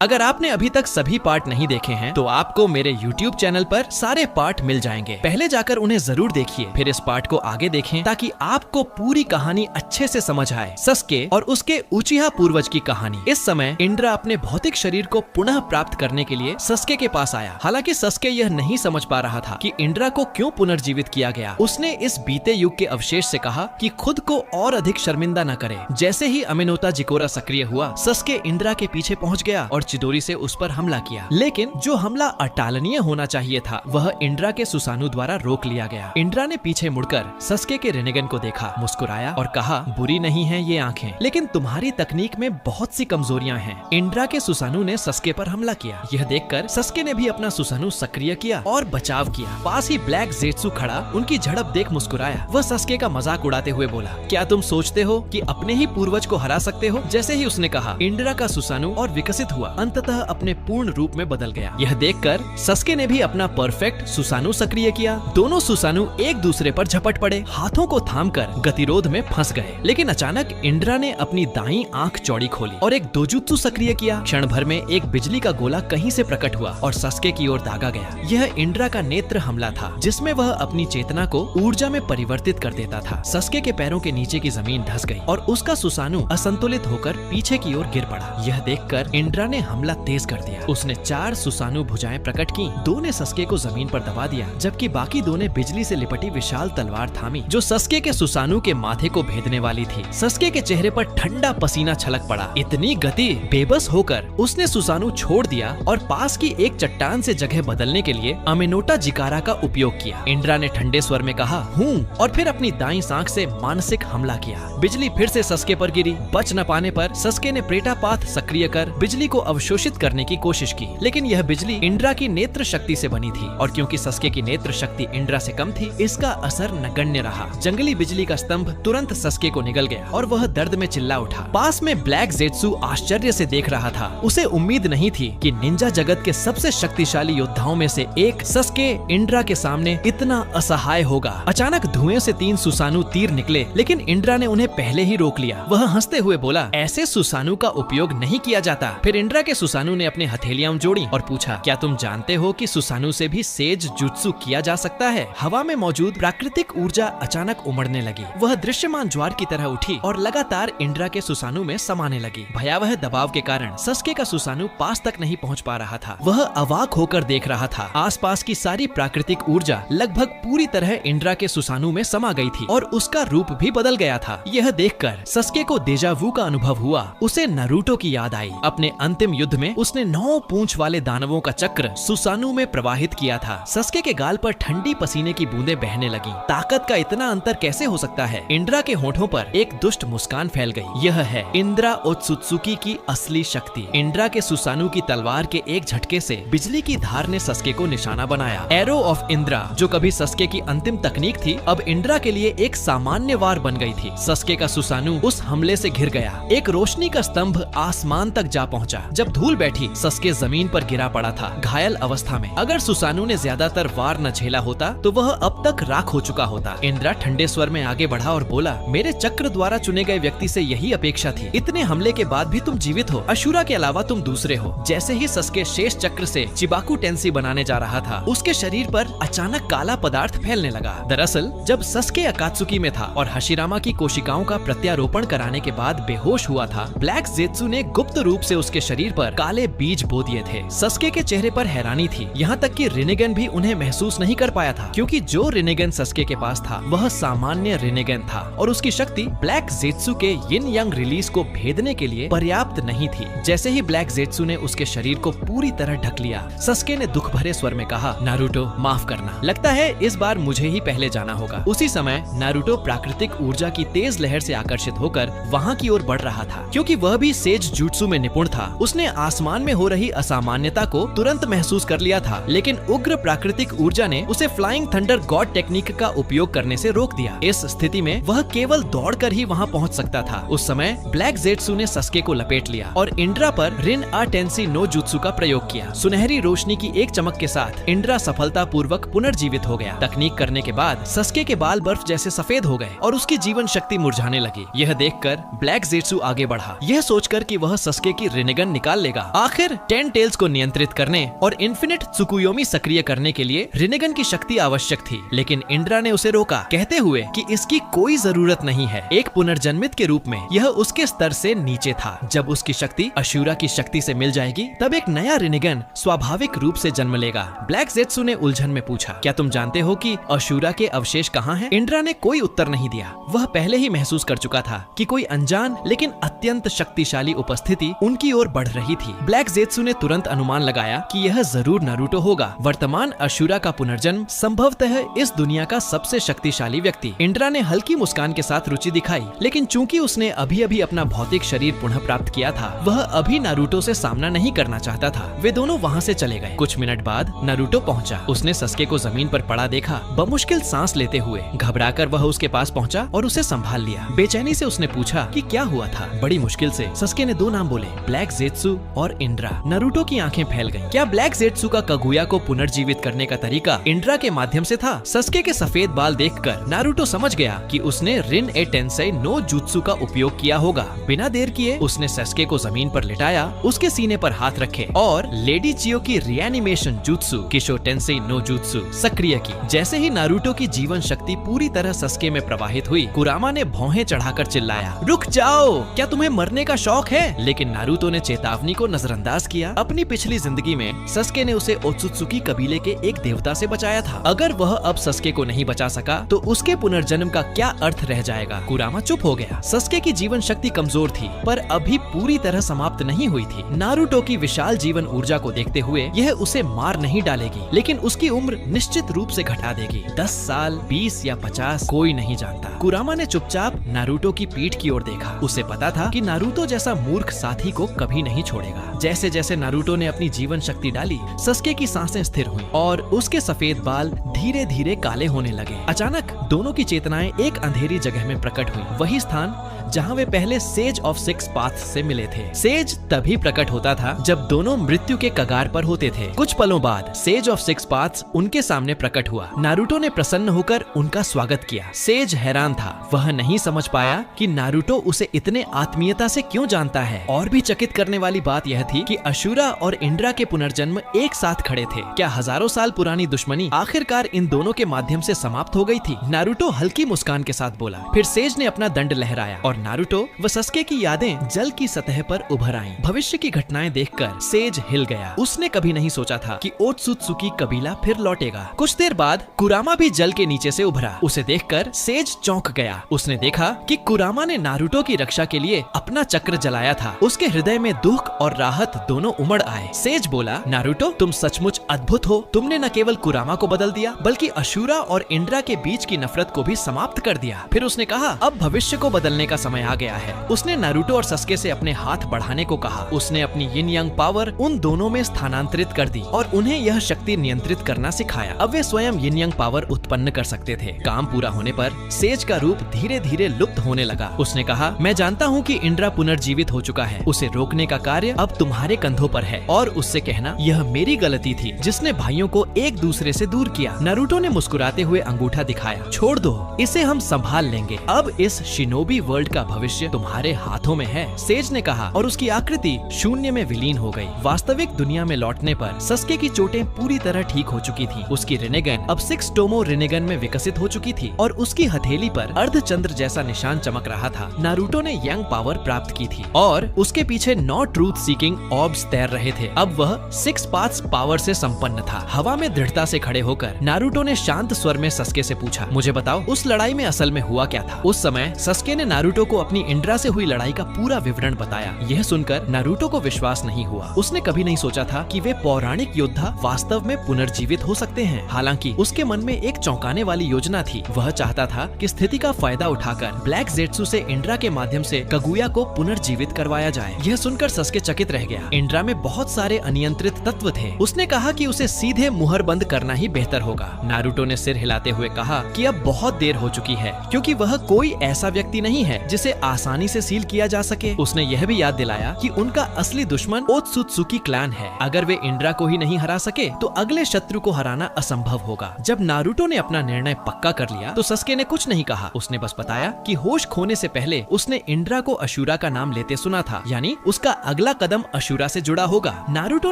अगर आपने अभी तक सभी पार्ट नहीं देखे हैं तो आपको मेरे YouTube चैनल पर सारे पार्ट मिल जाएंगे। पहले जाकर उन्हें जरूर देखिए, फिर इस पार्ट को आगे देखें ताकि आपको पूरी कहानी अच्छे से समझ आए। सस्के और उसके उचिहा पूर्वज की कहानी। इस समय इंद्रा अपने भौतिक शरीर को पुनः प्राप्त करने के लिए सस्के के पास आया। हालांकि सस्के यह नहीं समझ पा रहा था कि इंद्रा को क्यों पुनर्जीवित किया गया। उसने इस बीते युग के अवशेष से कहा कि खुद को और अधिक शर्मिंदा न करे। जैसे ही अमेनोता जिकोरा सक्रिय हुआ, सस्के इंद्रा के पीछे पहुँच गया और चिदोरी से उस पर हमला किया। लेकिन जो हमला अटालनीय होना चाहिए था वह इंद्रा के सुसानु द्वारा रोक लिया गया। इंद्रा ने पीछे मुड़कर सस्के के रिनेगन को देखा, मुस्कुराया और कहा, बुरी नहीं है ये आंखें, लेकिन तुम्हारी तकनीक में बहुत सी कमजोरियां हैं। इंद्रा के सुसानु ने सस्के पर हमला किया। यह देखकर सस्के ने भी अपना सुसानु सक्रिय किया और बचाव किया। पास ही ब्लैक ज़ेत्सु खड़ा उनकी झड़प देख मुस्कुराया। वह सस्के का मजाक उड़ाते हुए बोला, क्या तुम सोचते हो कि अपने ही पूर्वज को हरा सकते हो? जैसे ही उसने कहा, इंद्रा का सुसानु और विकसित हुआ, अंततः अपने पूर्ण रूप में बदल गया। यह देखकर सस्के ने भी अपना परफेक्ट सुसानु सक्रिय किया। दोनों सुसानु एक दूसरे पर झपट पड़े, हाथों को थामकर गतिरोध में फंस गए। लेकिन अचानक इंद्रा ने अपनी दाईं आंख चौड़ी खोली और एक दोजुत्सु सक्रिय किया। क्षण भर में एक बिजली का गोला कहीं से प्रकट हुआ और सस्के की ओर दागा गया। यह इंद्रा का नेत्र हमला था, जिसमें वह अपनी चेतना को ऊर्जा में परिवर्तित कर देता था। सस्के के पैरों के नीचे की जमीन धंस गई और उसका सुसानु असंतुलित होकर पीछे की ओर गिर पड़ा। यह देखकर इंद्रा ने हमला तेज कर दिया। उसने 4 सुसानु भुजाएं प्रकट की। 2 ने सस्के को जमीन पर दबा दिया, जबकि बाकी 2 ने बिजली से लिपटी विशाल तलवार थामी, जो सस्के के सुसानु के माथे को भेदने वाली थी। सस्के के चेहरे पर ठंडा पसीना छलक पड़ा। इतनी गति! बेबस होकर उसने सुसानु छोड़ दिया और पास की एक चट्टान से जगह बदलने के लिए अमेनोटा जिकारा का उपयोग किया। इंद्रा ने ठंडे स्वर में कहा, हूँ, और फिर अपनी दाईं आंख से मानसिक हमला किया। बिजली फिर से सस्के पर गिरी। बच न पाने पर सस्के ने प्रेटापात सक्रिय कर बिजली को अवशोषित करने की कोशिश की, लेकिन यह बिजली इंद्रा की नेत्र शक्ति से बनी थी और क्योंकि सस्के की नेत्र शक्ति इंद्रा से कम थी, इसका असर नगण्य रहा। जंगली बिजली का स्तंभ तुरंत सस्के को निगल गया और वह दर्द में चिल्ला उठा। पास में ब्लैक ज़ेत्सु आश्चर्य से देख रहा था। उसे उम्मीद नहीं थी कि निंजा जगत के सबसे शक्तिशाली योद्धाओं में से एक सस्के इंद्रा के सामने इतना असहाय होगा। अचानक धुएं से 3 सुसानु तीर निकले, लेकिन इंद्रा ने उन्हें पहले ही रोक लिया। वह हंसते हुए बोला, ऐसे सुसानु का उपयोग नहीं किया जाता। फिर इंद्रा के सुसानु ने अपने हथेलियां जोड़ी और पूछा, क्या तुम जानते हो कि सुसानु से भी सेज जुत्सु किया जा सकता है? हवा में मौजूद प्राकृतिक ऊर्जा अचानक उमड़ने लगी। वह दृश्यमान ज्वार की तरह उठी और लगातार इंद्रा के सुसानु में समाने लगी। भयावह दबाव के कारण सस्के का सुसानु पास तक नहीं पहुंच पा रहा था। वह अवाक होकर देख रहा था। आसपास की सारी प्राकृतिक ऊर्जा लगभग पूरी तरह इंद्रा के सुसानु में समा गई थी और उसका रूप भी बदल गया था। यह देखकर सस्के को देजावू का अनुभव हुआ। उसे नारुतो की याद आई। अपने अंतिम युद्ध में उसने 9 पूंछ वाले दानवों का चक्र सुसानु में प्रवाहित किया था। सस्के के गाल पर ठंडी पसीने की बूंदें बहने लगी। ताकत का इतना अंतर कैसे हो सकता है? इंद्रा के होठों पर एक दुष्ट मुस्कान फैल गई। यह है इंद्रा ओत्सुत्सुकी की असली शक्ति। इंद्रा के सुसानु की तलवार के एक झटके से बिजली की धार ने सस्के को निशाना बनाया। एरो ऑफ इंद्रा, जो कभी सस्के की अंतिम तकनीक थी, अब इंद्रा के लिए एक सामान्य वार बन गई थी। सस्के का सुसानु उस हमले से घिर गया। एक रोशनी का स्तंभ आसमान तक जा पहुंचा। जब धूल बैठी, सस्के जमीन पर गिरा पड़ा था, घायल अवस्था में। अगर सुसानु ने ज्यादातर वार न झेला होता तो वह अब तक राख हो चुका होता। इंद्रा ठंडे स्वर में आगे बढ़ा और बोला, मेरे चक्र द्वारा चुने गए व्यक्ति से यही अपेक्षा थी। इतने हमले के बाद भी तुम जीवित हो। अशुरा के अलावा तुम दूसरे हो। जैसे ही सस्के शेष चक्र से चिबाकू टेंसी बनाने जा रहा था, उसके शरीर पर अचानक काला पदार्थ फैलने लगा। दरअसल जब सस्के अकात्सुकी में था और हशिरामा की कोशिकाओं का प्रत्यारोपण कराने के बाद बेहोश हुआ था, ब्लैक ज़ेत्सु ने गुप्त रूप से उसके शरीर पर काले बीज बो दिए थे। सस्के के चेहरे पर हैरानी थी। यहाँ तक कि रिनेगन भी उन्हें महसूस नहीं कर पाया था, क्योंकि जो रिनेगन सस्के के पास था वह सामान्य रिनेगन था और उसकी शक्ति ब्लैक ज़ेत्सु के यिन यांग रिलीज को भेदने के लिए पर्याप्त नहीं थी। जैसे ही ब्लैक ज़ेत्सु ने उसके शरीर को पूरी तरह ढक लिया, सस्के ने दुख भरे स्वर में कहा, नारुतो, माफ करना, लगता है इस बार मुझे ही पहले जाना होगा। उसी समय नारुतो प्राकृतिक ऊर्जा की तेज लहर से आकर्षित होकर वहाँ की ओर बढ़ रहा था। क्योंकि वह भी सेज जुत्सु में निपुण था, उसने आसमान में हो रही असामान्यता को तुरंत महसूस कर लिया था। लेकिन उग्र प्राकृतिक ऊर्जा ने उसे फ्लाइंग थंडर गॉड टेक्निक का उपयोग करने से रोक दिया। इस स्थिति में वह केवल दौड़कर ही वहां पहुंच सकता था। उस समय ब्लैक ज़ेत्सु ने सस्के को लपेट लिया और इंद्रा पर रिन आ टेंसी नो जुत्सु का प्रयोग किया। सुनहरी रोशनी की एक चमक के साथ इंद्रा सफलतापूर्वक पुनर्जीवित हो गया। तकनीक करने के बाद सस्के के बाल बर्फ जैसे सफेद हो गए और उसकी जीवन शक्ति मुरझाने लगी। यह देखकर ब्लैक ज़ेत्सु आगे बढ़ा, यह सोचकर कि वह सस्के की रिनेगन निकाल लेगा। आखिर 10 टेल्स को नियंत्रित करने और इन्फिनिट त्सुकुयोमी सक्रिय करने के लिए रिनेगन की शक्ति आवश्यक थी, लेकिन इंड्रा ने उसे रोका, कहते हुए कि इसकी कोई जरूरत नहीं है। एक पुनर्जन्मित के रूप में यह उसके स्तर से नीचे था। जब उसकी शक्ति अशूरा की शक्ति से मिल जाएगी तब एक नया रिनेगन स्वाभाविक रूप से जन्म लेगा। ब्लैक ज़ेत्सु ने उलझन में पूछा, क्या तुम जानते हो कि अशूरा के अवशेष कहाँ हैं? इंड्रा ने कोई उत्तर नहीं दिया। वह पहले ही महसूस कर चुका था कि कोई अनजान लेकिन अत्यंत शक्तिशाली उपस्थिति उनकी ओर बढ़ रही थी। ब्लैक ज़ेत्सु ने तुरंत अनुमान लगाया कि यह जरूर नारुतो होगा, वर्तमान अशूरा का पुनर्जन्म, संभवतः इस दुनिया का सबसे शक्तिशाली व्यक्ति। इंड्रा ने हल्की मुस्कान के साथ रुचि दिखाई, लेकिन चूंकि उसने अभी अभी अपना भौतिक शरीर पुनः प्राप्त किया था, वह अभी नारुतो से सामना नहीं करना चाहता था। वे दोनों वहाँ से चले गए। कुछ मिनट बाद नारुतो पहुँचा। उसने सस्के को जमीन पर पड़ा देखा। बमुश्किल सांस लेते हुए घबराकर वह उसके पास पहुँचा और उसे संभाल लिया। बेचैनी से उसने पूछा कि क्या हुआ था। बड़ी मुश्किल से सस्के ने 2 नाम बोले, ब्लैक ज़ेत्सु और इंड्रा। नारुतो की आंखें फैल गईं। क्या ब्लैक ज़ेत्सु का कागुया को पुनर्जीवित करने का तरीका इंड्रा के माध्यम से था? सस्के के सफेद बाल देखकर नारुतो समझ गया कि उसने रिन ए टेंसेई नो जुत्सु का उपयोग किया होगा। बिना देर किए उसने सस्के को जमीन पर लिटाया, उसके सीने पर हाथ रखे और लेडी चियो की रिएनिमेशन जुत्सु किशो टेंसेई नो जुत्सु सक्रिय की। जैसे ही नारुतो की जीवन शक्ति पूरी तरह सस्के में प्रवाहित हुई, कुरामा ने भौहें चढ़ाकर चिल्लाया, रुक जाओ, क्या तुम्हें मरने का शौक है? लेकिन नारुतो ने चेतावनी को नजरअंदाज किया। अपनी पिछली जिंदगी में सस्के ने उसे ओत्सुत्सुकी कबीले के एक देवता से बचाया था। अगर वह अब सस्के को नहीं बचा सका तो उसके पुनर्जन्म का क्या अर्थ रह जाएगा? कुरामा चुप हो गया। सस्के की जीवन शक्ति कमजोर थी, पर अभी पूरी तरह समाप्त नहीं हुई थी। नारुतो की विशाल जीवन ऊर्जा को देखते हुए यह उसे मार नहीं डालेगी, लेकिन उसकी उम्र निश्चित रूप से घटा देगी। 10 साल, 20 या 50, कोई नहीं जानता। कुरामा ने चुपचाप नारुतो की पीठ की ओर देखा। उसे पता था कि नारुतो जैसा मूर्ख साथी को कभी नहीं छोड़ेगा। जैसे जैसे नारुतो ने अपनी जीवन शक्ति डाली, सस्के की सांसें स्थिर हुईं और उसके सफेद बाल धीरे धीरे काले होने लगे। अचानक दोनों की चेतनाएं एक अंधेरी जगह में प्रकट हुई, वही स्थान जहाँ वे पहले सेज ऑफ 6 पाथ्स से मिले थे। सेज तभी प्रकट होता था जब दोनों मृत्यु के कगार पर होते थे। कुछ पलों बाद सेज ऑफ 6 पाथ्स उनके सामने प्रकट हुआ। नारुतो ने प्रसन्न होकर उनका स्वागत किया। सेज हैरान था। वह नहीं समझ पाया कि नारुतो उसे इतने आत्मीयता से क्यों जानता है। और भी चकित करने वाली बात यह थी कि अशूरा और इंड्रा के पुनर्जन्म एक साथ खड़े थे। क्या हजारों साल पुरानी दुश्मनी आखिरकार इन दोनों के माध्यम से समाप्त हो गई थी? नारुतो हल्की मुस्कान के साथ बोला। फिर सेज ने अपना दंड लहराया और नारुतो व सस्के की यादें जल की सतह पर उभर आईं। भविष्य की घटनाएं देखकर सेज हिल गया। उसने कभी नहीं सोचा था कि ओत्सुत्सुकी कबीला फिर लौटेगा। कुछ देर बाद कुरामा भी जल के नीचे से उभरा। उसे देखकर सेज चौंक गया। उसने देखा कि कुरामा ने नारुतो की रक्षा के लिए अपना चक्र जलाया था। उसके हृदय में दुख और राहत दोनों उमड़ आए। सेज बोला, नारुतो, तुम सचमुच अद्भुत हो। तुमने न केवल कुरामा को बदल दिया, बल्कि अशूरा और इंड्रा के बीच की नफरत को भी समाप्त कर दिया। फिर उसने कहा, अब भविष्य को बदलने का समय आ गया है। उसने नारुतो और सस्के से अपने हाथ बढ़ाने को कहा। उसने अपनी यिन यांग पावर उन दोनों में स्थानांतरित कर दी और उन्हें यह शक्ति नियंत्रित करना सिखाया। अब वे स्वयं यिन यांग पावर उत्पन्न कर सकते थे। काम पूरा होने पर सेज का रूप धीरे धीरे लुप्त होने लगा। उसने कहा, मैं जानता हूँ कि इंड्रा पुनर्जीवित हो चुका है। उसे रोकने का कार्य अब तुम्हारे कंधों पर है और उससे कहना, यह मेरी गलती थी जिसने भाइयों को एक दूसरे से दूर किया। नारुतो ने मुस्कुराते हुए अंगूठा दिखाया। छोड़ दो, इसे हम संभाल लेंगे। अब इस शिनोबी वर्ल्ड का भविष्य तुम्हारे हाथों में है, सेज ने कहा और उसकी आकृति शून्य में विलीन हो गई। वास्तविक दुनिया में लौटने पर सस्के की चोटें पूरी तरह ठीक हो चुकी थी। उसकी रिनेगन अब 6 टोमो रिनेगन में विकसित हो चुकी थी और उसकी हथेली पर अर्धचंद्र जैसा निशान चमक रहा था। नारुतो ने यांग पावर प्राप्त की थी और उसके पीछे 9 ट्रूथ सीकिंग ऑर्ब्स तैर रहे थे। अब वह 6 पाथ्स पावर से संपन्न था। हवा में दृढ़ता से खड़े होकर नारुतो ने शांत स्वर में सस्के से पूछा, मुझे बताओ, उस लड़ाई में असल में हुआ क्या था? उस समय सस्के ने नारुतो को अपनी इंड्रा से हुई लड़ाई का पूरा विवरण बताया। यह सुनकर नारुतो को विश्वास नहीं हुआ। उसने कभी नहीं सोचा था कि वे पौराणिक योद्धा वास्तव में पुनर्जीवित हो सकते हैं। हालांकि उसके मन में एक चौंकाने वाली योजना थी। वह चाहता था कि स्थिति का फायदा उठाकर ब्लैक ज़ेत्सु से इंड्रा के माध्यम से कागुया को पुनर्जीवित करवाया जाए। यह सुनकर सस्के चकित रह गया। इंड्रा में बहुत सारे अनियंत्रित तत्व थे। उसने कहा कि उसे सीधे मुहर बंद करना ही बेहतर होगा। नारुतो ने सिर हिलाते हुए कहा कि अब बहुत देर हो चुकी है, क्योंकि वह कोई ऐसा व्यक्ति नहीं है जिसे आसानी से सील किया जा सके। उसने यह भी याद दिलाया कि उनका असली दुश्मन ओत्सुत्सुकी क्लैन है। अगर वे इंड्रा को ही नहीं हरा सके तो अगले शत्रु को हराना असंभव होगा। जब नारुतो ने अपना निर्णय पक्का कर लिया तो सस्के ने कुछ नहीं कहा। उसने बस बताया कि होश खोने से पहले उसने इंड्रा को अशूरा का नाम लेते सुना था, यानी उसका अगला कदम अशुरा से जुड़ा होगा। नारुतो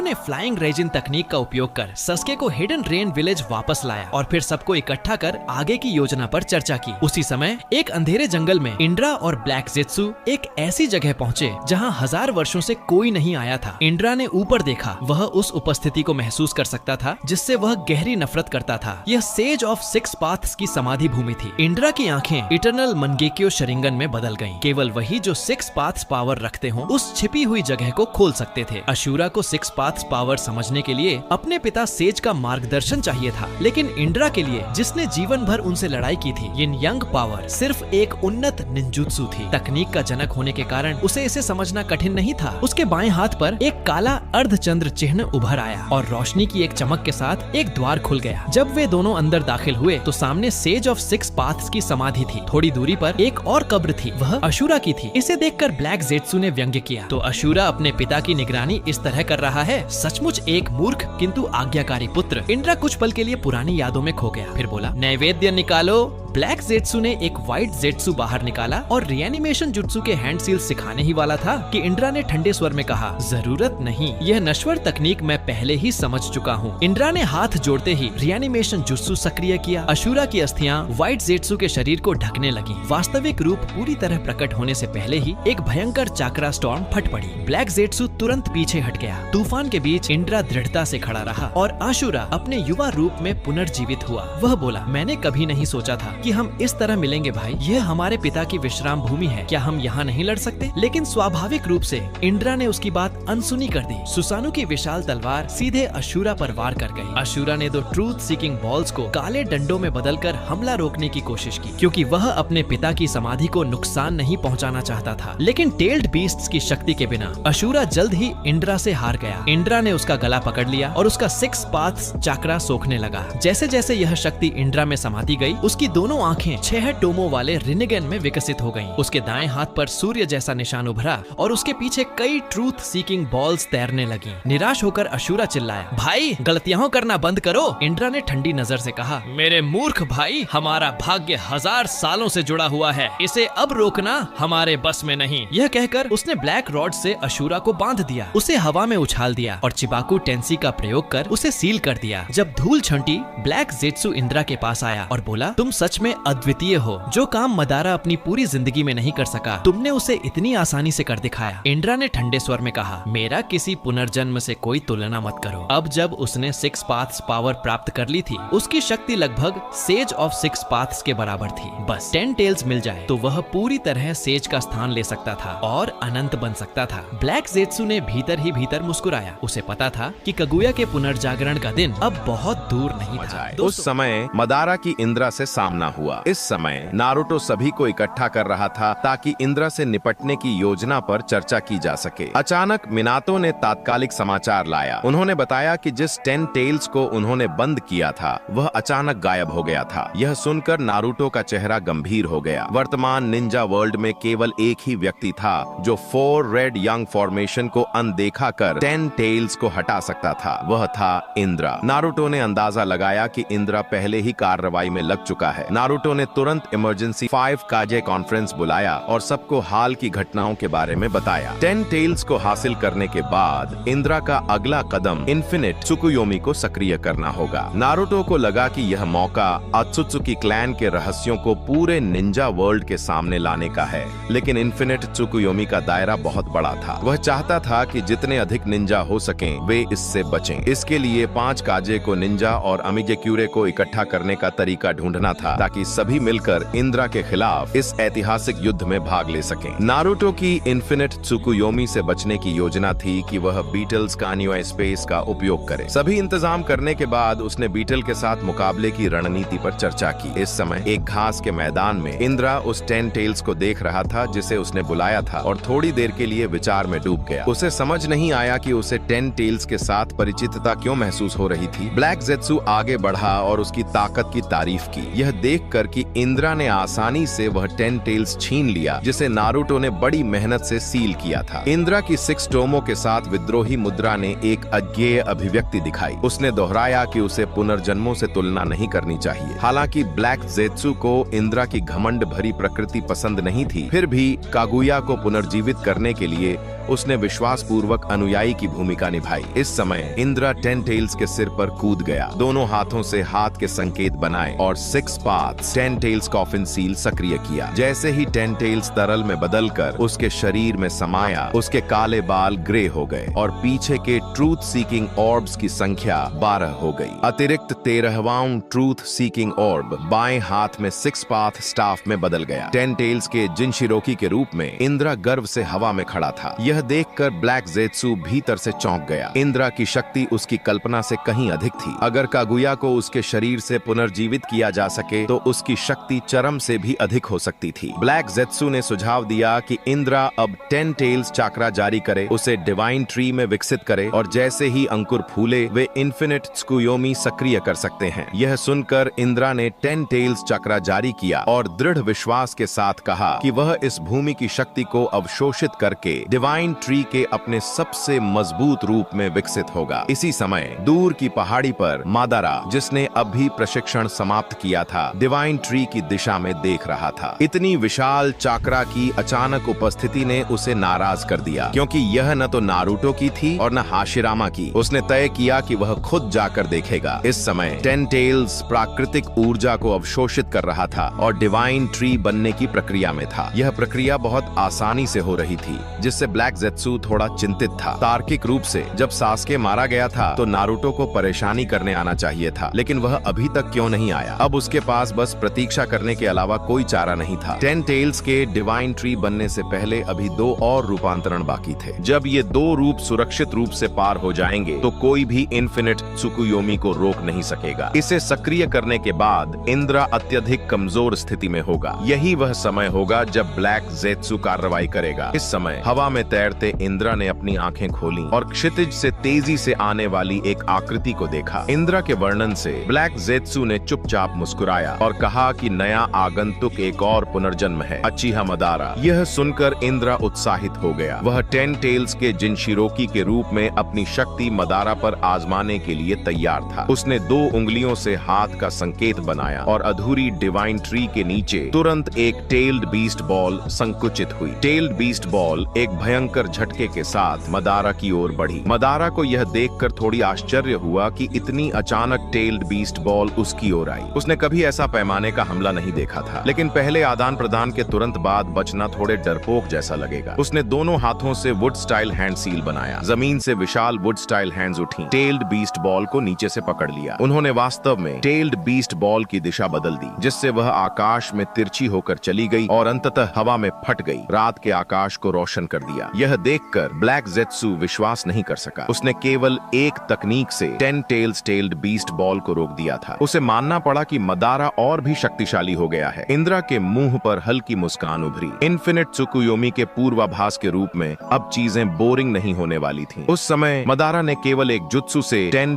ने फ्लाइंग रेजिन तकनीक का उपयोग कर सस्के को हिडन रेन विलेज वापस लाया और फिर सबको इकट्ठा कर आगे की योजना पर चर्चा की। उसी समय एक अंधेरे जंगल में इंड्रा और ब्लैक जेत्सु एक ऐसी जगह पहुँचे जहाँ 1000 वर्षों से कोई नहीं आया था। इंड्रा ने ऊपर देखा, वह उस उपस्थिति को महसूस कर सकता था जिससे वह गहरी नफरत करता था। यह सेज ऑफ सिक्स पाथ्स की समाधि भूमि थी। इंड्रा की आंखें इटर्नल मनगेक्यो शरिंगन में बदल गईं। केवल वही जो सिक्स पाथ्स पावर रखते हों उस छिपी हुई जगह को खोल सकते थे। अशुरा को सिक्स पाथ्स पावर समझने के लिए अपने पिता सेज का मार्गदर्शन चाहिए था, लेकिन इंड्रा के लिए, जिसने जीवन भर उनसे लड़ाई की थी, ये यंग पावर सिर्फ एक उन्नत निंजुत्सु थी। तकनीक का जनक होने के कारण उसे इसे समझना कठिन नहीं था। उसके बाएं हाथ पर एक काला अर्धचंद्र चिन्ह उभर आया और रोशनी की एक चमक के साथ एक द्वार खुल गया। जब वे दोनों अंदर दाखिल हुए तो सामने सेज ऑफ सिक्स पाथ्स की समाधि थी। थोड़ी दूरी पर एक और कब्र थी, वह अशुरा की थी। इसे देखकर ब्लैक जेत्सु ने व्यंग्य किया, तो अशुरा अपने पिता की निगरानी इस तरह कर रहा है, सचमुच एक मूर्ख किंतु आज्ञाकारी पुत्र। इंड्रा कुछ पल के लिए पुरानी यादों में खो गया, फिर बोला, नैवेद्य निकालो। ब्लैक जेत्सु ने एक व्हाइट जेत्सु बाहर निकाला और रिएनिमेशन जुत्सु के हैंड सील सिखाने ही वाला था कि इंड्रा ने ठंडे स्वर में कहा, जरूरत नहीं, यह नश्वर तकनीक मैं पहले ही समझ चुका हूँ। इंड्रा ने हाथ जोड़ते ही रिएनिमेशन जुत्सु सक्रिय किया। अशुरा की अस्थियां व्हाइट जेत्सु के शरीर को ढकने लगी। वास्तविक रूप पूरी तरह प्रकट होने से पहले ही एक भयंकर चाक्रा स्टॉर्म फट पड़ी। ब्लैक जेत्सु तुरंत पीछे हट गया। तूफान के बीच इंड्रा दृढ़ता से खड़ा रहा और अशुरा अपने युवा रूप में पुनर्जीवित हुआ। वह बोला, मैंने कभी नहीं सोचा था कि हम इस तरह मिलेंगे भाई। यह हमारे पिता की विश्राम भूमि है, क्या हम यहाँ नहीं लड़ सकते? लेकिन स्वाभाविक रूप से इंड्रा ने उसकी बात अनसुनी कर दी। सुसानु की विशाल तलवार सीधे अशुरा पर वार कर गई। अशुरा ने दो ट्रूथ सीकिंग बॉल्स को काले डंडों में बदलकर हमला रोकने की कोशिश की, क्योंकि वह अपने पिता की समाधि को नुकसान नहीं पहुंचाना चाहता था। लेकिन टेल्ड बीस्ट्स की शक्ति के बिना अशुरा जल्द ही इंड्रा से हार गया। इंड्रा ने उसका गला पकड़ लिया और उसका सिक्स पाथ्स चाक्रा सोखने लगा। जैसे जैसे यह शक्ति इंड्रा में समाती गई, उसकी दोनों आंखें 6 टोमों वाले रिनेगन में विकसित हो गईं। उसके दाएं हाथ पर सूर्य जैसा निशान उभरा और उसके पीछे कई ट्रूथ सीकिंग बॉल्स तैरने लगी। निराश होकर अशुरा चिल्लाया, भाई गलतियां करना बंद करो। इंड्रा ने ठंडी नजर से कहा, मेरे मूर्ख भाई, हमारा भाग्य 1000 सालों से जुड़ा हुआ है, इसे अब रोकना हमारे बस में नहीं। यह कहकर उसने ब्लैक रॉड से अशुरा को बांध दिया, उसे हवा में उछाल दिया और चिबाकू टेंसी का प्रयोग कर उसे सील कर दिया। जब धूल छंटी, ब्लैक जेत्सु इंद्रा के पास आया और बोला, तुम सच में अद्वितीय हो। जो काम मदारा अपनी पूरी जिंदगी में नहीं कर सका, तुमने उसे इतनी आसानी से कर दिखाया। इंड्रा ने ठंडे स्वर में कहा, मेरा किसी पुनर्जन्म से कोई तुलना मत करो। अब जब उसने सिक्स पाथ्स पावर प्राप्त कर ली थी, उसकी शक्ति लगभग सेज ऑफ सिक्स पाथ्स के बराबर थी। बस 10 टेल्स मिल जाए तो वह पूरी तरह सेज का स्थान ले सकता था और अनंत बन सकता था। ब्लैक जेत्सु ने भीतर ही भीतर मुस्कुराया। उसे पता था कि कगुया के पुनर्जागरण का दिन अब बहुत दूर नहीं था। उस समय मदारा की इंद्रा से सामना हुआ। इस समय नारुतो सभी को इकट्ठा कर रहा था ताकि इंद्रा से निपटने की योजना पर चर्चा की जा सके। अचानक मिनातो ने तात्कालिक समाचार लाया। उन्होंने बताया कि जिस 10 टेल्स को उन्होंने बंद किया था वह अचानक गायब हो गया था। यह सुनकर नारुतो का चेहरा गंभीर हो गया। वर्तमान निंजा वर्ल्ड में केवल एक ही व्यक्ति था जो 4 रेड यंग फॉर्मेशन को अनदेखा कर 10 टेल्स को हटा सकता था, वह था इंद्रा। नारुतो ने अंदाजा लगाया कि इंद्रा पहले ही कार्रवाई में लग चुका है। नारुतो ने तुरंत इमरजेंसी 5 काजे कॉन्फ्रेंस बुलाया और सबको हाल की घटनाओं के बारे में बताया। 10 टेल्स को हासिल करने के बाद इंद्रा का अगला कदम इन्फिनिट त्सुकुयोमी को सक्रिय करना होगा। नारुतो को लगा कि यह मौका अत्सुत्सुकी क्लैन के रहस्यों को पूरे निंजा वर्ल्ड के सामने लाने का है, लेकिन इन्फिनिट त्सुकुयोमी का दायरा बहुत बड़ा था। वह चाहता था कि जितने अधिक निंजा हो सकें वे इससे बचें। इसके लिए 5 काजे को निंजा और अमिगेक्यूरे को इकट्ठा करने का तरीका ढूंढना था ताकि सभी मिलकर इंद्रा के खिलाफ इस ऐतिहासिक युद्ध में भाग ले सकें। नारुतो की इन्फिनिट त्सुकुयोमी से बचने की योजना थी कि वह बीटल्स कानियो स्पेस का उपयोग करे। सभी इंतजाम करने के बाद उसने बीटल के साथ मुकाबले की रणनीति पर चर्चा की। इस समय एक घास के मैदान में इंद्रा उस 10 टेल्स को देख रहा था जिसे उसने बुलाया था और थोड़ी देर के लिए विचार में डूब गया। उसे समझ नहीं आया कि उसे 10 टेल्स के साथ परिचितता क्यों महसूस हो रही थी। ब्लैक जेत्सु आगे बढ़ा और उसकी ताकत की तारीफ की। यह देख देखकर कि इंद्रा ने आसानी से वह 10 टेल्स छीन लिया जिसे नारुतो ने बड़ी मेहनत से सील किया था। इंद्रा की 6 टोमों के साथ विद्रोही मुद्रा ने एक अज्ञेय अभिव्यक्ति दिखाई। उसने दोहराया कि उसे पुनर्जन्मों से तुलना नहीं करनी चाहिए। हालांकि ब्लैक ज़ेत्सु को इंद्रा की घमंड भरी प्रकृति पसंद नहीं थी, फिर भी कागुया को पुनर्जीवित करने के लिए उसने विश्वासपूर्वक अनुयायी की भूमिका निभाई। इस समय इंद्रा 10 टेल्स के सिर पर कूद गया, दोनों हाथों से हाथ के संकेत बनाए और 6 पाथ्स 10 टेल्स कॉफिन सील सक्रिय किया। जैसे ही 10 टेल्स तरल में बदलकर उसके शरीर में समाया, उसके काले बाल ग्रे हो गए और पीछे के ट्रूथ सीकिंग ऑर्ब्स की संख्या 12 हो गई। अतिरिक्त 13वां ट्रूथ सीकिंग ऑर्ब बाएं हाथ में 6 पाथ स्टाफ में बदल गया। 10 टेल्स के जिनशिरोकी के रूप में इंद्रा गर्व से हवा में खड़ा था। यह देखकर ब्लैक ज़ेत्सु भीतर से चौंक गया। इंद्रा की शक्ति उसकी कल्पना से कहीं अधिक थी। अगर कागुया को उसके शरीर से पुनर्जीवित किया जा सके तो उसकी शक्ति चरम से भी अधिक हो सकती थी। ब्लैक ज़ेत्सु ने सुझाव दिया कि इंद्रा अब 10 टेल्स चक्रा जारी करे, उसे डिवाइन ट्री में विकसित करे और जैसे ही अंकुर फूले वे इन्फिनिट त्सुकुयोमी सक्रिय कर सकते हैं। यह सुनकर इंद्रा ने 10 टेल्स चक्रा जारी किया और दृढ़ विश्वास के साथ कहा कि वह इस भूमि की शक्ति को अवशोषित करके डिवाइन ट्री के अपने सबसे मजबूत रूप में विकसित होगा। इसी समय दूर की पहाड़ी पर मादारा, जिसने अभी प्रशिक्षण समाप्त किया था, डिवाइन ट्री की दिशा में देख रहा था। इतनी विशाल चक्रा की अचानक उपस्थिति ने उसे नाराज कर दिया, क्योंकि यह न तो नारुतो की थी और न हाशिरामा की। उसने तय किया कि वह खुद जाकर देखेगा। इस समय 10 टेल्स प्राकृतिक ऊर्जा को अवशोषित कर रहा था और डिवाइन ट्री बनने की प्रक्रिया में था। यह प्रक्रिया बहुत आसानी से हो रही थी, जिससे ब्लैक ज़ेत्सु थोड़ा चिंतित था। तार्किक रूप से जब सास्के मारा गया था तो नारुतो को परेशानी करने आना चाहिए था, लेकिन वह अभी तक क्यों नहीं आया। अब उसके पास बस प्रतीक्षा करने के अलावा कोई चारा नहीं था। 10 टेल्स के डिवाइन ट्री बनने से पहले अभी 2 और रूपांतरण बाकी थे। जब ये 2 रूप सुरक्षित रूप से पार हो जाएंगे तो कोई भी इन्फिनिट त्सुकुयोमी को रोक नहीं सकेगा। इसे सक्रिय करने के बाद इंद्रा अत्यधिक कमजोर स्थिति में होगा। यही वह समय होगा जब ब्लैक ज़ेत्सु कार्रवाई करेगा। इस समय हवा में तैरते इंद्रा ने अपनी आंखें खोली और क्षितिज से तेजी से आने वाली एक आकृति को देखा। इंद्रा के वर्णन से ब्लैक ज़ेत्सु ने चुपचाप मुस्कुराया और कहा कि नया आगंतुक एक और पुनर्जन्म है, अचीहा मदारा। यह सुनकर इंद्रा उत्साहित हो गया। वह 10 टेल्स के जिनशिरोकी के रूप में अपनी शक्ति मदारा पर आजमाने के लिए तैयार था। उसने 2 उंगलियों से हाथ का संकेत बनाया और अधूरी डिवाइन ट्री के नीचे तुरंत एक टेल्ड बीस्ट बॉल संकुचित हुई। टेल्ड बीस्ट बॉल एक भयंकर झटके के साथ मदारा की ओर बढ़ी। मदारा को यह देखकर थोड़ी आश्चर्य हुआ कि इतनी अचानक टेल्ड बीस्ट बॉल उसकी ओर आई। उसने कभी ऐसा पैमाने का हमला नहीं देखा था, लेकिन पहले आदान प्रदान के तुरंत बाद बचना थोड़े डरपोक जैसा लगेगा। उसने दोनों हाथों से वुड स्टाइल हैंड सील बनाया। जमीन से विशाल वुड स्टाइल हैंड्स उठी, टेल्ड बीस्ट बॉल को नीचे से पकड़ लिया। उन्होंने वास्तव में टेल्ड बीस्ट बॉल की दिशा बदल दी, जिससे वह आकाश में तिरछी होकर चली गई और अंततः हवा में फट गई, रात के आकाश को रोशन कर दिया। यह देखकर ब्लैक ज़ेत्सु विश्वास नहीं कर सका। उसने केवल एक तकनीक से 10 टेल्स टेल्ड बीस्ट बॉल को रोक दिया था। उसे मानना पड़ा कि मदारा और भी शक्तिशाली हो गया है। इंद्रा के मुंह पर हल्की मुस्कान उभरी। इन्फिनिट त्सुकुयोमी के पूर्वाभास के रूप में अब चीजें बोरिंग नहीं होने वाली थीं। उस समय मदारा ने केवल एक जुत्सु से 10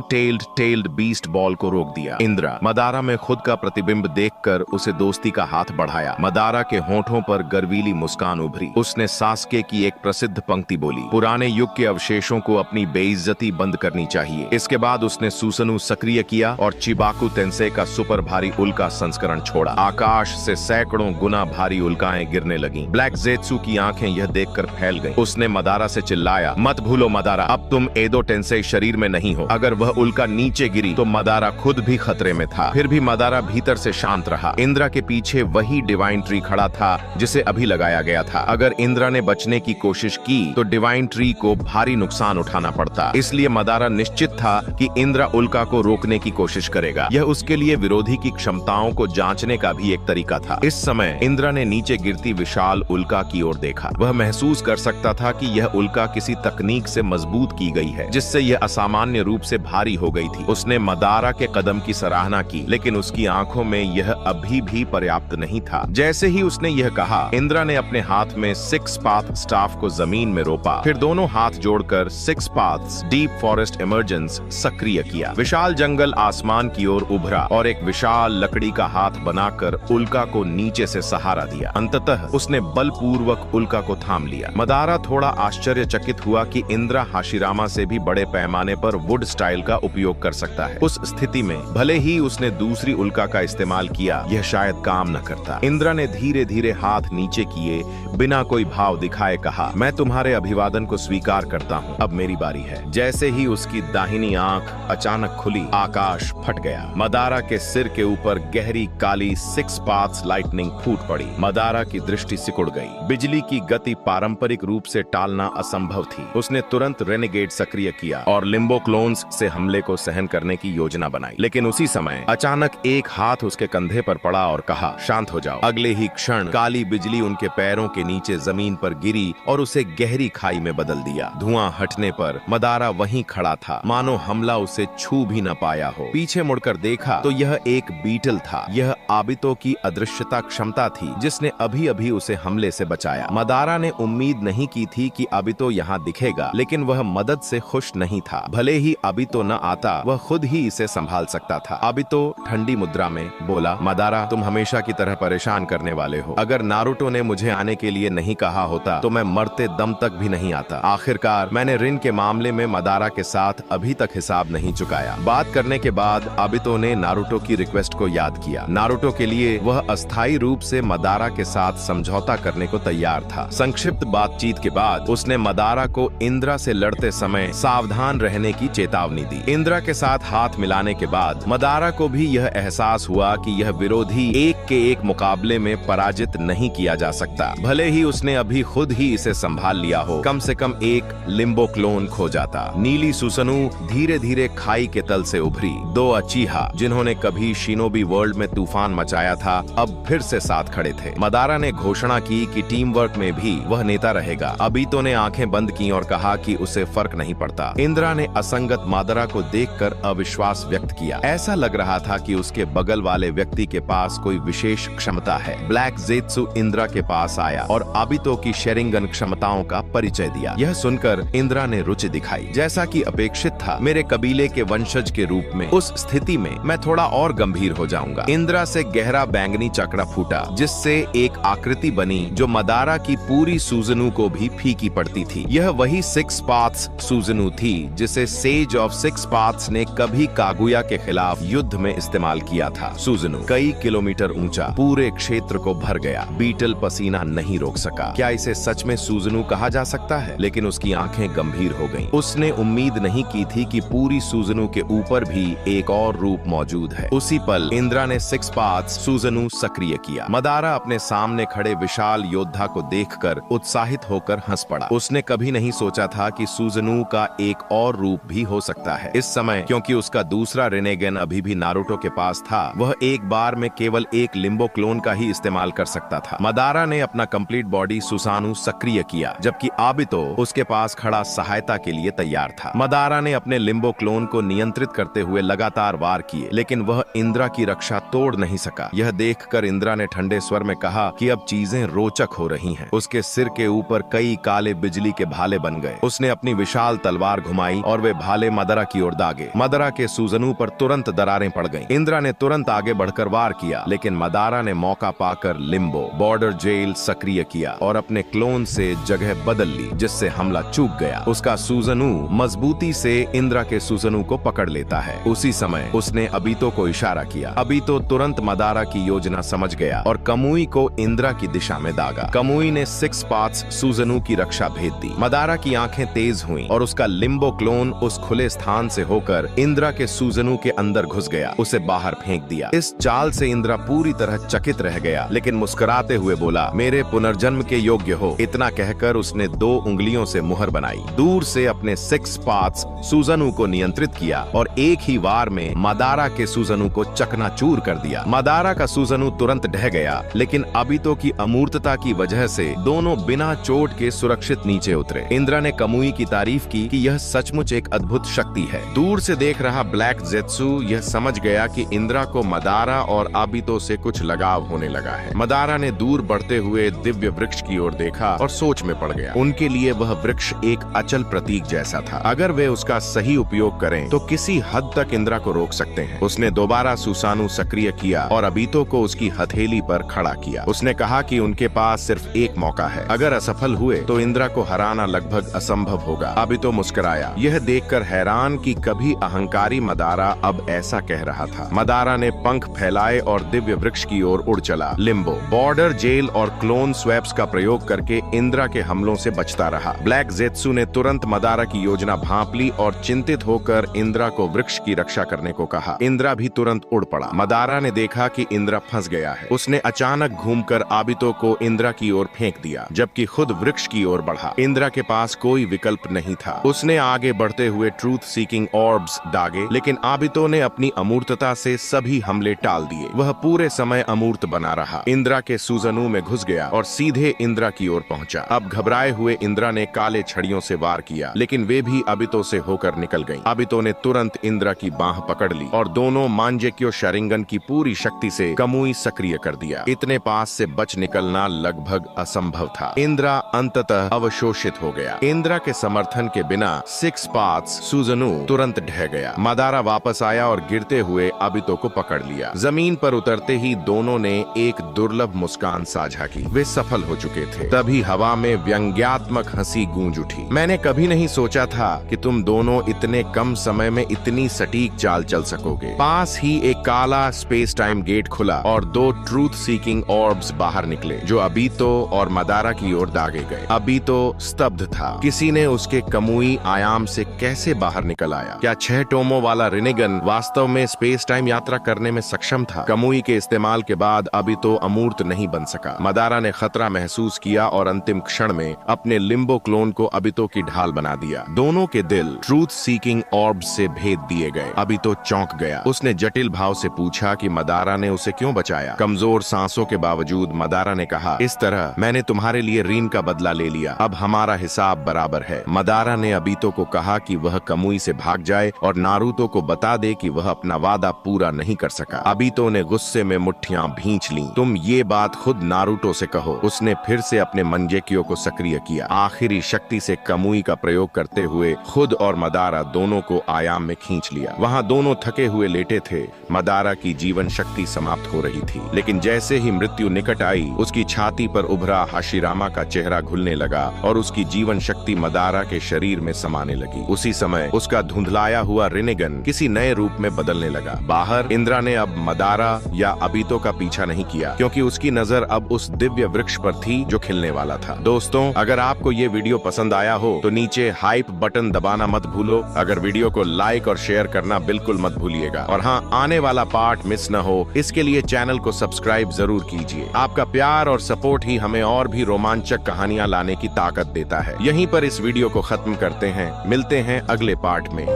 टेल्ड बीस्ट बॉल को रोक दिया। इंद्रा मदारा में खुद का प्रतिबिंब देखकर उसे दोस्ती का हाथ बढ़ाया। मदारा के होठों पर गर्वीली मुस्कान उभरी। उसने सास्के की एक प्रसिद्ध पंक्ति बोली, पुराने युग के अवशेषों को अपनी बेइज्जती बंद करनी चाहिए। इसके बाद उसने सुसनु सक्रिय किया और चिबाकु तेंसे का सुपर भारी उल्का संस्करण छोड़ा। आकाश से सैकड़ों गुना भारी उल्काएं गिरने लगीं। ब्लैक ज़ेत्सु की आंखें यह देखकर फैल गईं। उसने मदारा से चिल्लाया, मत भूलो मदारा, अब तुम एदो टेंसे शरीर में नहीं हो। अगर वह उल्का नीचे गिरी तो मदारा खुद भी खतरे में था। फिर भी मदारा भीतर से शांत रहा। इंद्रा के पीछे वही डिवाइन ट्री खड़ा था जिसे अभी लगाया गया था। अगर इंद्रा ने बचने की कोशिश की तो डिवाइन ट्री को भारी नुकसान उठाना पड़ता। इसलिए मदारा निश्चित था कि इंद्रा उल्का को रोकने की कोशिश करेगा। यह उसके लिए विरोधी की क्षमताओं को जांचने का भी एक तरीका था। इस समय इंद्रा ने नीचे गिरती विशाल उल्का की ओर देखा। वह महसूस कर सकता था कि यह उल्का किसी तकनीक से मजबूत की गई है, जिससे यह असामान्य रूप से भारी हो गई थी। उसने मदारा के कदम की सराहना की, लेकिन उसकी आंखों में यह अभी भी पर्याप्त नहीं था। जैसे ही उसने यह कहा, इंद्रा ने अपने हाथ में 6 पाथ स्टाफ को जमीन में रोपा। फिर दोनों हाथ जोड़कर 6 पाथ्स डीप फॉरेस्ट इमर्जेंस सक्रिय किया। विशाल जंगल आसमान की ओर उभरा और एक विशाल लकड़ी लकड़ी का हाथ बनाकर उल्का को नीचे से सहारा दिया। अंततः उसने बलपूर्वक उल्का को थाम लिया। मदारा थोड़ा आश्चर्यचकित हुआ कि इंद्रा हाशिरामा से भी बड़े पैमाने पर वुड स्टाइल का उपयोग कर सकता है। उस स्थिति में भले ही उसने दूसरी उल्का का इस्तेमाल किया, यह शायद काम न करता। इंद्रा ने धीरे धीरे हाथ नीचे किए, बिना कोई भाव दिखाए कहा, मैं तुम्हारे अभिवादन को स्वीकार करता हूँ, अब मेरी बारी है। जैसे ही उसकी दाहिनी आंख अचानक खुली, आकाश फट गया। मदारा के सिर के ऊपर गहरी काली 6 पाथ्स लाइटनिंग फूट पड़ी। मदारा की दृष्टि सिकुड़ गई। बिजली की गति पारंपरिक रूप से टालना असंभव थी। उसने तुरंत रेनेगेड सक्रिय किया और लिम्बो क्लोन्स से हमले को सहन करने की योजना बनाई। लेकिन उसी समय अचानक एक हाथ उसके कंधे पर पड़ा और कहा, शांत हो जाओ। अगले ही क्षण काली बिजली उनके पैरों के नीचे जमीन पर गिरी और उसे गहरी खाई में बदल दिया। धुआं हटने पर मदारा वहीं खड़ा था, मानो हमला उसे छू भी न पाया हो। पीछे मुड़कर देखा तो यह एक बीटल था। यह आबितो की अदृश्यता क्षमता थी जिसने अभी अभी उसे हमले से बचाया। मदारा ने उम्मीद नहीं की थी कि आबितो यहाँ दिखेगा, लेकिन वह मदद से खुश नहीं था। भले ही आबितो न आता, वह खुद ही इसे संभाल सकता था। आबितो ठंडी मुद्रा में बोला, मदारा, तुम हमेशा की तरह परेशान करने वाले हो। अगर नारुतो ने मुझे आने के लिए नहीं कहा होता तो मैं मरते दम तक भी नहीं आता। आखिरकार मैंने रिन के मामले में मदारा के साथ अभी तक हिसाब नहीं चुकाया। बात करने के बाद आबितो ने नारुतो की रिक्वेस्ट को याद किया। नारुतो के लिए वह अस्थायी रूप से मदारा के साथ समझौता करने को तैयार था। संक्षिप्त बातचीत के बाद उसने मदारा को इंद्रा से लड़ते समय सावधान रहने की चेतावनी दी। इंद्रा के साथ हाथ मिलाने के बाद मदारा को भी यह एहसास हुआ कि यह विरोधी एक के एक मुकाबले में पराजित नहीं किया जा सकता। भले ही उसने अभी खुद ही इसे संभाल लिया हो, कम से कम एक लिम्बो क्लोन खो जाता। नीली सुसनु धीरे धीरे खाई के तल से उभरी। 2 अचीहा जिन्होंने कभी शिनोबी वर्ल्ड में तूफान मचाया था, अब फिर से साथ खड़े थे। मदारा ने घोषणा की कि टीम वर्क में भी वह नेता रहेगा। आबितो ने आंखें बंद की और कहा कि उसे फर्क नहीं पड़ता। इंद्रा ने असंगत मदारा को देखकर अविश्वास व्यक्त किया। ऐसा लग रहा था कि उसके बगल वाले व्यक्ति के पास कोई विशेष क्षमता है। ब्लैक ज़ेत्सु इंद्रा के पास आया और आबितो की शेरिंगन क्षमताओं का परिचय दिया। यह सुनकर इंद्रा ने रुचि दिखाई। जैसा कि अपेक्षित था, मेरे कबीले के वंशज के रूप में उस स्थिति में मैं थोड़ा और गंभीर हो जाऊंगा। इंद्रा से गहरा बैंगनी चक्रा फूटा, जिससे एक आकृति बनी जो मदारा की पूरी सुजनु को भी फीकी पड़ती थी। यह वही 6 पाथ्स सुजनु थी जिसे सेज ऑफ 6 पाथ्स ने कभी कागुया के खिलाफ युद्ध में इस्तेमाल किया था। सुजनु कई किलोमीटर ऊंचा, पूरे क्षेत्र को भर गया। बीटल पसीना नहीं रोक सका। क्या इसे सच में सुजनु कहा जा सकता है? लेकिन उसकी आंखें गंभीर हो गईं। उसने उम्मीद नहीं की थी कि पूरी सुजनु के ऊपर भी एक और रूप मौजूद है। उसी पल इंद्रा ने 6 पाथ्स सुजनु सक्रिय किया। मदारा अपने सामने खड़े विशाल योद्धा को देखकर उत्साहित होकर हंस पड़ा। उसने कभी नहीं सोचा था कि सुजनु का एक और रूप भी हो सकता है। इस समय क्योंकि उसका दूसरा रेनेगन अभी भी नारुतो के पास था, वह एक बार में केवल एक लिम्बो क्लोन का ही इस्तेमाल कर सकता था। मदारा ने अपना कंप्लीट बॉडी सुसानु सक्रिय किया, जबकि आबितो उसके पास खड़ा सहायता के लिए तैयार था। मदारा ने अपने लिम्बो क्लोन को नियंत्रित करते हुए लगातार वार किए, लेकिन वह इंद्रा की रक्षा तोड़ नहीं सका। यह देखकर इंद्रा ने ठंडे स्वर में कहा कि अब चीजें रोचक हो रही हैं। उसके सिर के ऊपर कई काले बिजली के भाले बन गए। उसने अपनी विशाल तलवार घुमाई और वे भाले मदारा की ओर दागे। मदारा के सुजनु पर तुरंत दरारें पड़ गईं। इंद्रा ने तुरंत आगे बढ़कर वार किया, लेकिन मदारा ने मौका पाकर लिम्बो बॉर्डर जेल सक्रिय किया और अपने क्लोन से जगह बदल ली, जिससे हमला चूक गया। उसका सुजनु मजबूती से इंद्रा के सुजनु को पकड़ लेता है। उसी समय उसने अबितो को इशारा किया। अबितो तुरंत मदारा की योजना समझ गया और कमुई को इंद्रा की दिशा में दागा। कमुई ने 6 पाथ्स सुजनु की रक्षा भेद दी। मदारा की आंखें तेज हुईं और उसका लिम्बो क्लोन उस खुले स्थान से होकर इंद्रा के सुजनु के अंदर घुस गया, उसे बाहर फेंक दिया। इस चाल से इंद्रा पूरी तरह चकित रह गया, लेकिन मुस्कुराते हुए बोला, मेरे पुनर्जन्म के योग्य हो। इतना कहकर उसने 2 उंगलियों से मुहर बनाई, दूर से अपने 6 पाथ्स सुजनु को नियंत्रित किया और एक ही वार में मदारा के सुजनु को चकनाचूर कर दिया। मदारा का सुजनु तुरंत ढह गया, लेकिन अबितो की अमूर्तता की वजह से दोनों बिना चोट के सुरक्षित नीचे उतरे। इंद्रा ने कमुई की तारीफ की कि यह सचमुच एक अद्भुत शक्ति है। दूर से देख रहा ब्लैक ज़ेत्सु यह समझ गया कि इंद्रा को मदारा और आबितो से कुछ लगाव होने लगा है। मदारा ने दूर बढ़ते हुए दिव्य वृक्ष की ओर देखा और सोच में पड़ गया। उनके लिए वह वृक्ष एक अचल प्रतीक जैसा था। अगर वे उसका सही उपयोग करें तो किसी हद तक इंद्रा को रोक सकते हैं। उसने दोबारा सुसानु सक्रिय किया और अबीतो को उसकी हथेली पर खड़ा किया। उसने कहा कि उनके पास सिर्फ एक मौका है, अगर असफल हुए तो इंद्रा को हराना लगभग असंभव होगा। अबीतो मुस्कुराया, यह देखकर हैरान कि कभी अहंकारी मदारा अब ऐसा कह रहा था। मदारा ने पंख फैलाए और दिव्य वृक्ष की ओर उड़ चला। लिम्बो बॉर्डर जेल और क्लोन स्वैप्स का प्रयोग करके इंद्रा के हमलों से बचता रहा। ब्लैक जेत्सु ने तुरंत मदारा की योजना भांप ली और चिंतित होकर इंद्रा को वृक्ष की रक्षा करने को कहा। इंद्रा भी तुरंत उड़ पड़ा। मदारा ने देखा कि इंद्रा फंस गया है। उसने अचानक घूमकर आबितो को इंद्रा की ओर फेंक दिया, जबकि खुद वृक्ष की ओर बढ़ा। इंद्रा के पास कोई विकल्प नहीं था। उसने आगे बढ़ते हुए ट्रूथ सीकिंग ऑर्ब्स दागे, लेकिन आबितो ने अपनी अमूर्तता से सभी हमले टाल दिए। वह पूरे समय अमूर्त बना रहा। इंद्रा के सुजनू में घुस गया और सीधे इंद्रा की ओर पहुंचा। अब घबराए हुए इंद्रा ने काले छड़ियों से वार किया, लेकिन वे भी आबितो से होकर निकल गईं। आबितो ने तुरंत इंद्रा की बांह पकड़ ली और दोनों मांजेक्यो शारिंगन की पूरी शक्ति से कमुई सक्रिय कर दिया। इतने पास से बच निकलना लगभग असंभव था। इंद्रा अंततः अवशोषित हो गया। इंद्रा के समर्थन के बिना सिक्स पाथ्स सुजनू तुरंत ढह गया। मदारा वापस आया और गिरते हुए आबितो को पकड़ लिया। जमीन पर उतरते ही दोनों ने एक दुर्लभ मुस्कान साझा की। वे सफल हो चुके थे। तभी हवा में व्यंग्यात्मक हंसी गूंज उठी। मैंने कभी नहीं सोचा था कि तुम दोनों इतने कम समय में इतनी सटीक चाल चल सकोगे। पास ही एक काला स्पेस टाइम गेट खुला और दो ट्रूथ सीकिंग ऑर्ब्स बाहर निकले, जो अबीतो और मदारा की ओर दागे गए। अबीतो स्तब्ध था। किसी ने उसके कमुई आयाम से कैसे बाहर निकल आया? क्या 6 टोमों वाला रिनेगन वास्तव में स्पेस टाइम यात्रा करने में सक्षम था? कमुई के इस्तेमाल के बाद अबीतो अमूर्त नहीं बन सका। मदारा ने खतरा महसूस किया और अंतिम क्षण में अपने लिम्बो क्लोन को अबीतो की ढाल बना दिया। दोनों के दिल ट्रूथ सीकिंग ऑर्ब से भेद दिए गए। अबीतो चौंक गया। उसने जटिल भाव से पूछा कि मदारा ने उसे क्यों बचाया। कमजोर सांसों के बावजूद मदारा ने कहा, इस तरह मैंने तुम्हारे लिए रीन का बदला ले लिया। अब हमारा हिसाब बराबर है। मदारा ने अबीतो को कहा कि वह कमुई से भाग जाए और नारुतो को बता दे कि वह अपना वादा पूरा नहीं कर सका। अबीतो ने गुस्से में मुट्ठियां भींच लीं। तुम ये बात खुद नारुतो से कहो। उसने फिर से अपने मंजेक्यो को सक्रिय किया। आखिरी शक्ति से कमुई का प्रयोग करते हुए खुद और मदारा दोनों को आयाम में खींच लिया। वहां दोनों थके हुए लेटे थे। मदारा की जीवन शक्ति समाप्त हो रही थी, लेकिन जैसे ही मृत्यु निकट आई, उसकी छाती पर उभरा हाशिरामा का चेहरा घुलने लगा और उसकी जीवन शक्ति मदारा के शरीर में समाने लगी। उसी समय उसका धुंधलाया हुआ रिनेगन किसी नए रूप में बदलने लगा। बाहर इंद्रा ने अब मदारा या अबीतो का पीछा नहीं किया, क्योंकि उसकी नजर अब उस दिव्य वृक्ष पर थी जो खिलने वाला था। दोस्तों, अगर आपको ये वीडियो पसंद आया हो तो नीचे हाइप बटन दबाना मत भूलो। अगर वीडियो को लाइक और शेयर करना बिल्कुल मत भूलिएगा। और हाँ, आने वाला पार्ट मिस न हो, इसके लिए चैनल को सब्सक्राइब जरूर कीजिए। आपका प्यार और सपोर्ट ही हमें और भी रोमांचक कहानियां लाने की ताकत देता है। यहीं पर इस वीडियो को खत्म करते हैं। मिलते हैं अगले पार्ट में।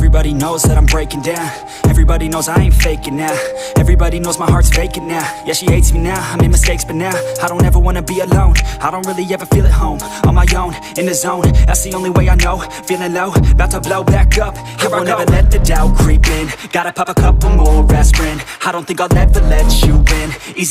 Everybody knows that I'm breaking down. Everybody knows I ain't faking now. Everybody knows my heart's vacant now. Yeah, she hates me now, I made mistakes, but now I don't ever wanna be alone. I don't really ever feel at home. On my own, in the zone, that's the only way I know. Feeling low, about to blow back up. Here I won't ever let the doubt creep in. Gotta pop a couple more aspirin. I don't think I'll ever let you in. Easy